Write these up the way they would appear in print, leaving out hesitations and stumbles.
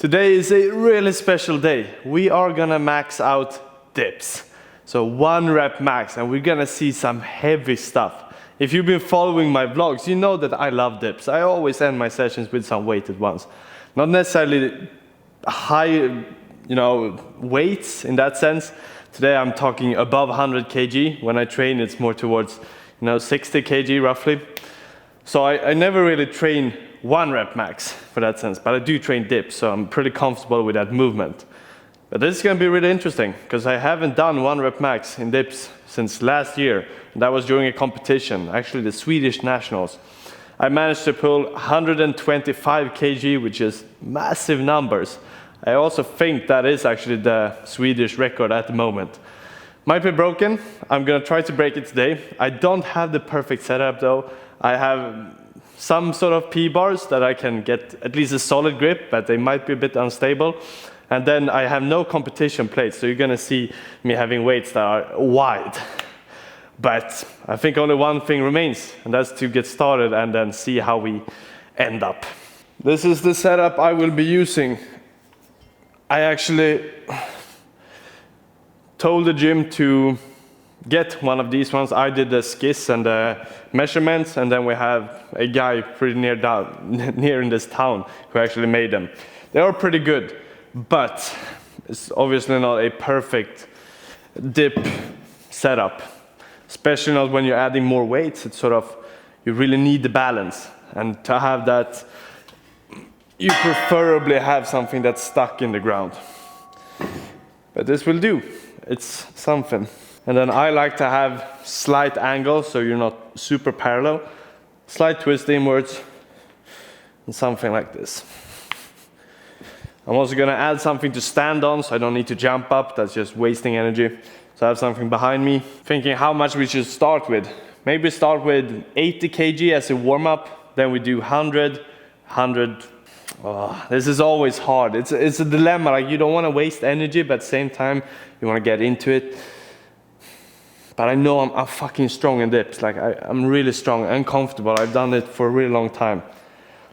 Today is a really special day. We are gonna max out dips. So 1 rep max, and we're gonna see some heavy stuff. If you've been following my vlogs, you know that I love dips. I always end my sessions with some weight at once. Not necessarily high, weights in that sense. Today I'm talking above 100 kg. When I train, it's more towards, 60 kg roughly. So I never really train 1 rep max for that sense, but I do train dips, so I'm pretty comfortable with that movement. But this is going to be really interesting, because I haven't done 1 rep max in dips since last year. And that was during a competition, actually the Swedish Nationals. I managed to pull 125 kg, which is massive numbers. I also think that is actually the Swedish record at the moment. Might be broken. I'm going to try to break it today. I don't have the perfect setup though. I have some sort of P-bars that I can get at least a solid grip, but they might be a bit unstable. And then I have no competition plates, so you're going to see me having weights that are wide. But I think only one thing remains, and that's to get started and then see how we end up. This is the setup I will be using. I actually told the gym to get one of these ones. I did the skiss and the measurements, and then we have a guy pretty near in this town who actually made them. They are pretty good, but it's obviously not a perfect dip setup, especially not when you're adding more weights. It's you really need the balance, and to have that, you preferably have something that's stuck in the ground. But this will do. It's something. And then I like to have slight angles, so you're not super parallel. Slight twist inwards, and something like this. I'm also gonna add something to stand on, so I don't need to jump up. That's just wasting energy. So I have something behind me. Thinking how much we should start with. Maybe start with 80 kg as a warm-up. Then we do 100, 100. Oh, this is always hard. It's a dilemma. Like, you don't want to waste energy, but at the same time, you want to get into it. But I know I'm fucking strong in dips. Like, I'm really strong and comfortable. I've done it for a really long time.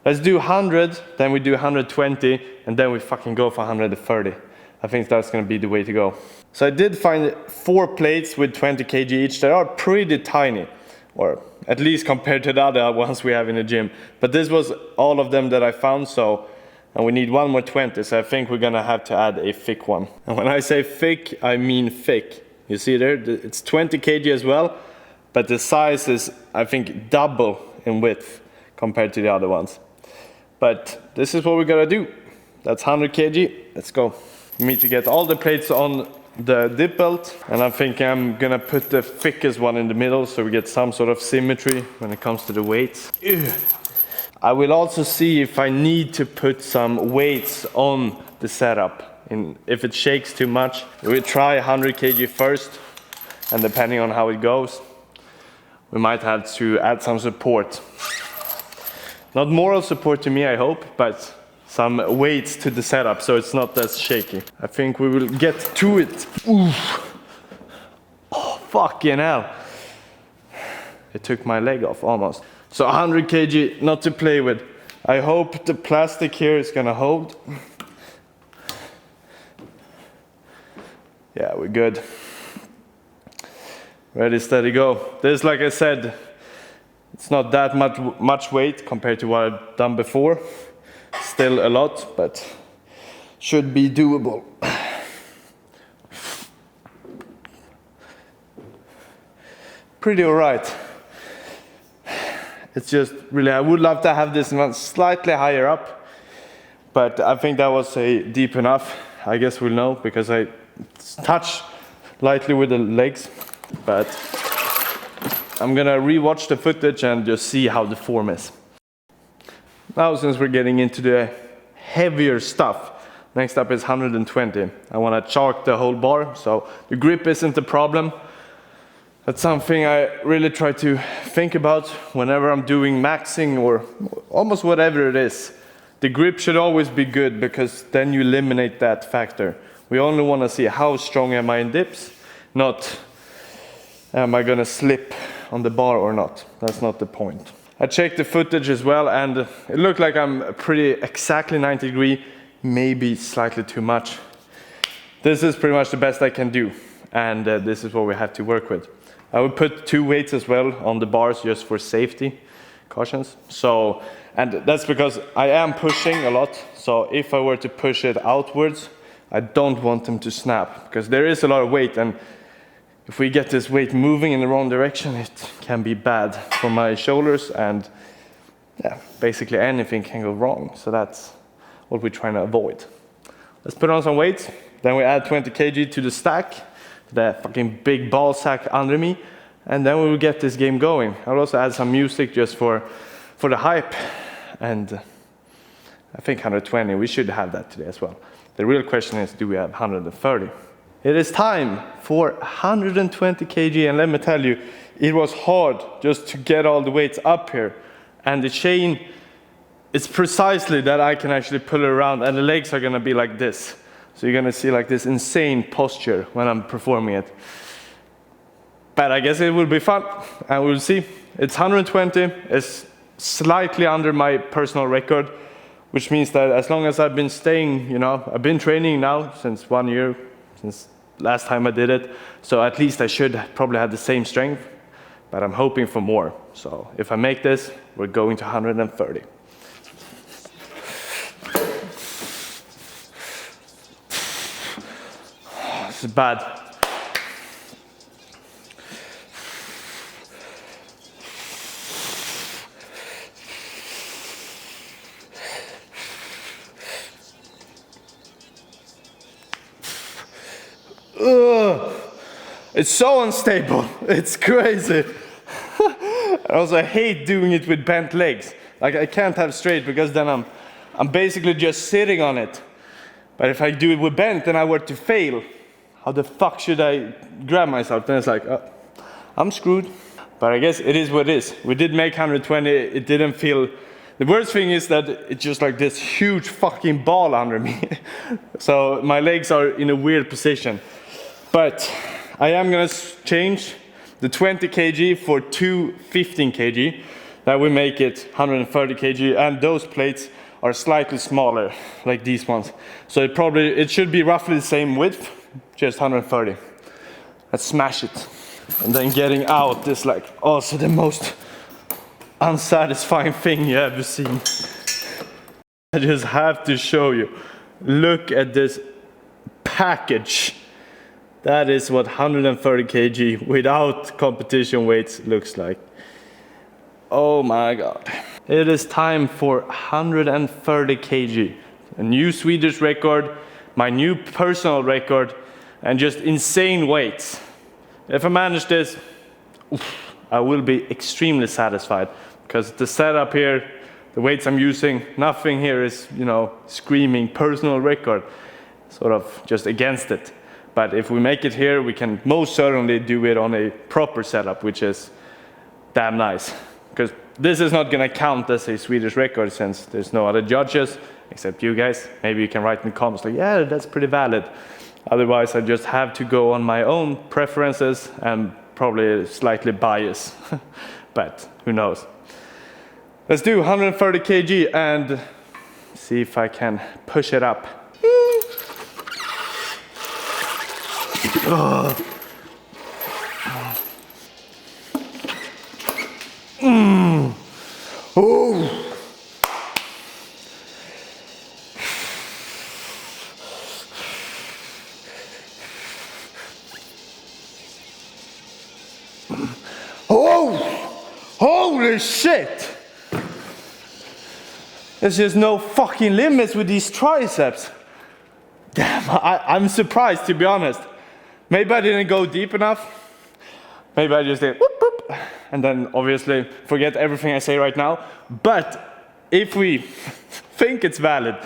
Let's do 100, then we do 120, and then we fucking go for 130. I think that's going to be the way to go. So I did find 4 plates with 20 kg each. They are pretty tiny, or at least compared to the other ones we have in the gym. But this was all of them that I found, and we need one more 20, so I think we're going to have to add a thick one. And when I say thick, I mean thick. You see there, it's 20 kg as well, but the size is, I think, double in width compared to the other ones. But this is what we're gonna do. That's 100 kg, let's go. We need to get all the plates on the dip belt, and I'm thinking I'm gonna put the thickest one in the middle so we get some sort of symmetry when it comes to the weights. I will also see if I need to put some weights on the setup. If it shakes too much, we'll try 100 kg first, and depending on how it goes, we might have to add some support. Not moral support to me, I hope, but some weights to the setup so it's not as shaky. I think we will get to it. Oof. Oh, fucking hell. It took my leg off almost. So 100 kg, not to play with. I hope the plastic here is gonna hold. Yeah, we're good. Ready, steady, go. This, like I said, it's not that much weight compared to what I've done before. Still a lot, but should be doable. Pretty alright. It's just really, I would love to have this one slightly higher up, but I think that was deep enough. I guess we'll know because I touch lightly with the legs, but I'm gonna re-watch the footage and just see how the form is. Now, since we're getting into the heavier stuff, next up is 120. I want to chalk the whole bar, so the grip isn't the problem. That's something I really try to think about whenever I'm doing maxing or almost whatever it is. The grip should always be good, because then you eliminate that factor. We only want to see how strong am I in dips, not am I gonna slip on the bar or not. That's not the point. I checked the footage as well, and it looked like I'm pretty exactly 90 degree. maybe slightly too much. This is pretty much the best I can do, and this is what we have to work with. I would put 2 weights as well on the bars just for safety cautions. So, and that's because I am pushing a lot, so if I were to push it outwards, I don't want them to snap, because there is a lot of weight, and if we get this weight moving in the wrong direction, it can be bad for my shoulders, and yeah, basically anything can go wrong. So that's what we're trying to avoid. Let's put on some weights, then we add 20 kg to the stack, that fucking big ball sack under me, and then we will get this game going. I'll also add some music just for the hype, and I think 120, we should have that today as well. The real question is, do we have 130? It is time for 120 kg, and let me tell you, it was hard just to get all the weights up here, and the chain, it's precisely that I can actually pull it around, and the legs are gonna be like this. So you're gonna see like this insane posture when I'm performing it. But I guess it will be fun, and we'll see. It's 120, it's slightly under my personal record, which means that as long as I've been staying, I've been training now since 1 year, since last time I did it. So at least I should probably have the same strength, but I'm hoping for more. So if I make this, we're going to 130. This is bad. Ugh. It's so unstable. It's crazy. Also, I hate doing it with bent legs. Like, I can't have straight, because then I'm basically just sitting on it. But if I do it with bent and I were to fail, how the fuck should I grab myself? Then it's like, I'm screwed. But I guess it is what it is. We did make 120, it didn't feel... The worst thing is that it's just like this huge fucking ball under me. So my legs are in a weird position. But I am gonna change the 20 kg for 2 15 kg. That will make it 130 kg, and those plates are slightly smaller, like these ones. So it should be roughly the same width, just 130. Let's smash it. And then getting out is like also the most unsatisfying thing you ever seen. I just have to show you. Look at this package. That is what 130 kg without competition weights looks like. Oh my God. It is time for 130 kg. A new Swedish record, my new personal record, and just insane weights. If I manage this, I will be extremely satisfied, because the setup here, the weights I'm using, nothing here is, screaming personal record, sort of just against it. But if we make it here, we can most certainly do it on a proper setup, which is damn nice. Because this is not gonna count as a Swedish record, since there's no other judges except you guys. Maybe you can write in the comments like, yeah, that's pretty valid. Otherwise, I just have to go on my own preferences and probably slightly biased. But who knows? Let's do 130 kg and see if I can push it up. Oh. Oh! Holy shit! There's just no fucking limits with these triceps. Damn, I'm surprised, to be honest. Maybe I didn't go deep enough. Maybe I just did whoop, whoop, and then obviously forget everything I say right now. But if we think it's valid,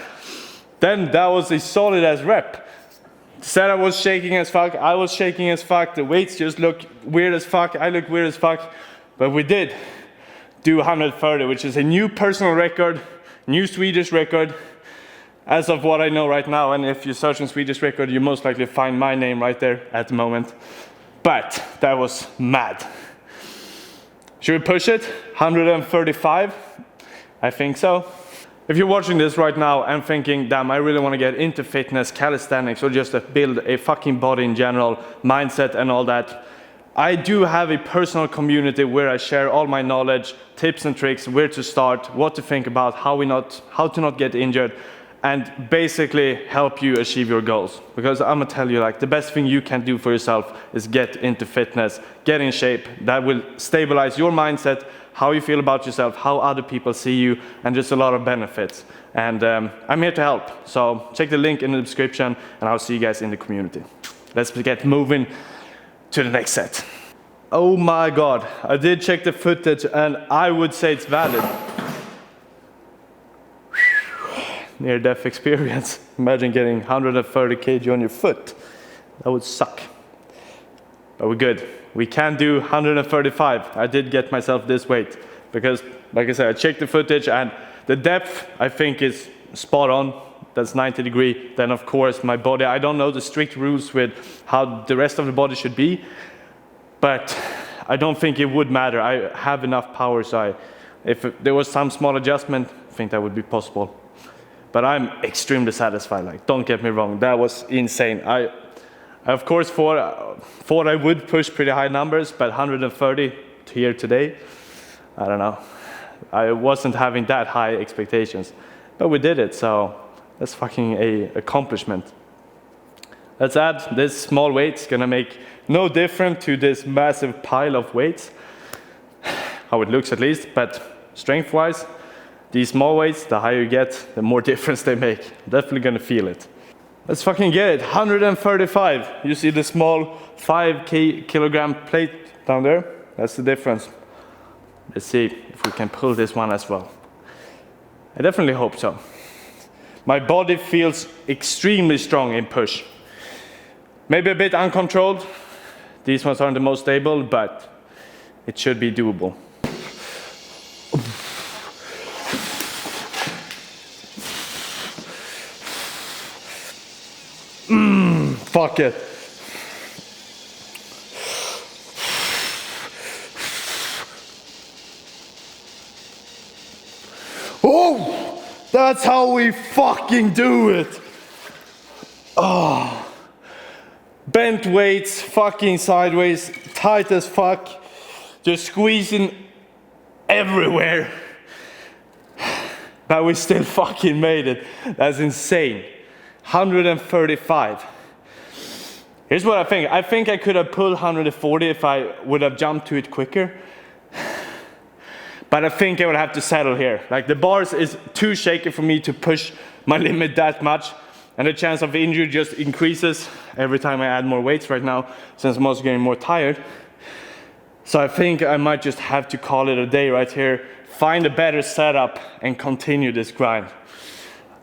then that was a solid as rep. Said I was shaking as fuck, I was shaking as fuck, the weights just look weird as fuck, I look weird as fuck. But we did do 130, which is a new personal record, new Swedish record, as of what I know right now. And if you search on Swedish record, you most likely find my name right there at the moment. But that was mad. Should we push it? 135? I think so. If you're watching this right now and thinking, damn, I really want to get into fitness, calisthenics, or just to build a fucking body in general, mindset and all that, I do have a personal community where I share all my knowledge, tips and tricks, where to start, what to think about, how to not get injured, and basically help you achieve your goals. Because I'm gonna tell you, like, the best thing you can do for yourself is get into fitness, get in shape. That will stabilize your mindset, how you feel about yourself, how other people see you, and just a lot of benefits. And I'm here to help. So check the link in the description, and I'll see you guys in the community. Let's get moving to the next set. Oh my God, I did check the footage, and I would say it's valid. Near-death experience. Imagine getting 130 kg on your foot. That would suck. But we're good. We can do 135. I did get myself this weight because, like I said, I checked the footage and the depth I think is spot on. That's 90 degrees. Then of course my body, I don't know the strict rules with how the rest of the body should be, but I don't think it would matter. I have enough power, so if there was some small adjustment, I think that would be possible. But I'm extremely satisfied, like, don't get me wrong, that was insane. I of course thought I would push pretty high numbers, but 130 here today, I don't know. I wasn't having that high expectations, but we did it, so that's fucking a accomplishment. Let's add this small weight's gonna make no difference to this massive pile of weights, how it looks at least, but strength-wise, these small weights, the higher you get, the more difference they make. Definitely gonna feel it. Let's fucking get it. 135. You see the small 5 kilogram plate down there? That's the difference. Let's see if we can pull this one as well. I definitely hope so. My body feels extremely strong in push. Maybe a bit uncontrolled. These ones aren't the most stable, but it should be doable. Fuck it. Oh, that's how we fucking do it. Oh, bent weights, fucking sideways, tight as fuck, just squeezing everywhere. But we still fucking made it. That's insane. 135. Here's what I think. I think I could have pulled 140 if I would have jumped to it quicker. But I think I would have to settle here. Like, the bars is too shaky for me to push my limit that much. And the chance of injury just increases every time I add more weights right now, since I'm also getting more tired. So I think I might just have to call it a day right here, find a better setup, and continue this grind.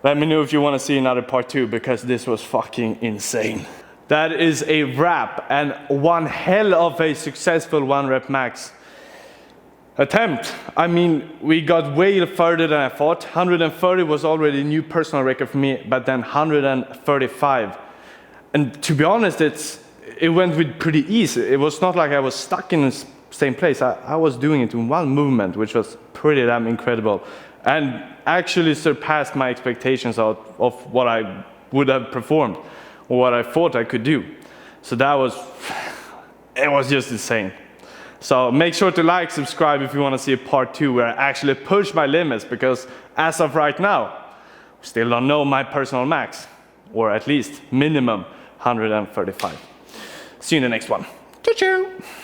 Let me know if you want to see another part 2, because this was fucking insane. That is a wrap, and one hell of a successful 1 rep max attempt. I mean, we got way further than I thought. 130 was already a new personal record for me, but then 135. And to be honest, it went with pretty ease. It was not like I was stuck in the same place. I was doing it in one movement, which was pretty damn incredible, and actually surpassed my expectations of what I would have performed, or what I thought I could do. So it was just insane. So make sure to like, subscribe if you want to see a part 2 where I actually push my limits, because as of right now, still don't know my personal max, or at least minimum 135. See you in the next one. Ciao, ciao.